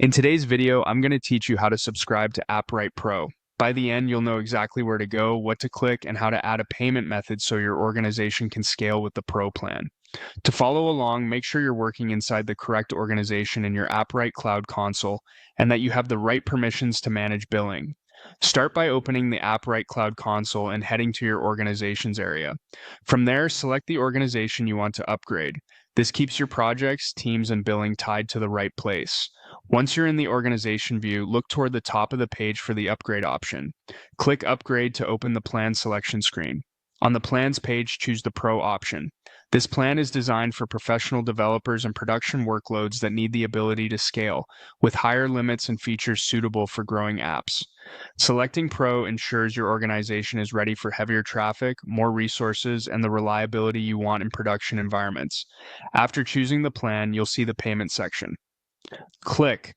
In today's video, I'm going to teach you how to subscribe to Appwrite Pro. By the end, you'll know exactly where to go, what to click, and how to add a payment method so your organization can scale with the Pro plan. To follow along, make sure you're working inside the correct organization in your Appwrite Cloud console and that you have the right permissions to manage billing. Start by opening the Appwrite Cloud console and heading to your organizations area. From there, select the organization you want to upgrade. This keeps your projects, teams, and billing tied to the right place. Once you're in the organization view, look toward the top of the page for the upgrade option. Click Upgrade to open the plan selection screen. On the plans page, choose the Pro option. This plan is designed for professional developers and production workloads that need the ability to scale, with higher limits and features suitable for growing apps. Selecting Pro ensures your organization is ready for heavier traffic, more resources, and the reliability you want in production environments. After choosing the plan, you'll see the payment section. Click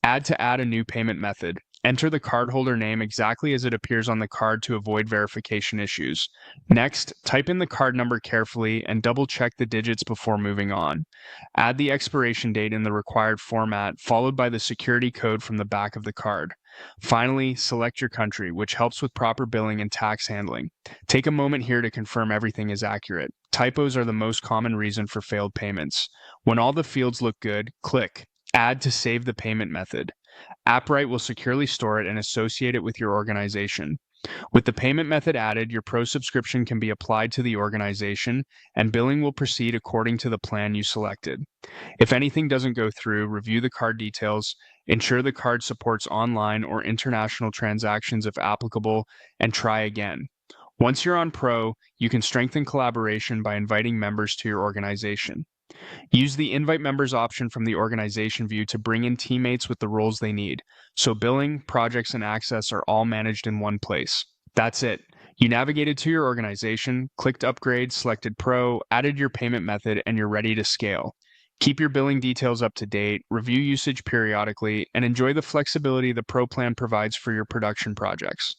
Add a new payment method. Enter the cardholder name exactly as it appears on the card to avoid verification issues. Next, type in the card number carefully and double-check the digits before moving on. Add the expiration date in the required format, followed by the security code from the back of the card. Finally, select your country, which helps with proper billing and tax handling. Take a moment here to confirm everything is accurate. Typos are the most common reason for failed payments. When all the fields look good, click Add to save the payment method. Appwrite will securely store it and associate it with your organization. With the payment method added, your Pro subscription can be applied to the organization, and billing will proceed according to the plan you selected. If anything doesn't go through, review the card details, ensure the card supports online or international transactions if applicable, and try again. Once you're on Pro, you can strengthen collaboration by inviting members to your organization. Use the Invite Members option from the organization view to bring in teammates with the roles they need, so billing, projects, and access are all managed in one place. That's it. You navigated to your organization, clicked Upgrade, selected Pro, added your payment method, and you're ready to scale. Keep your billing details up to date, review usage periodically, and enjoy the flexibility the Pro plan provides for your production projects.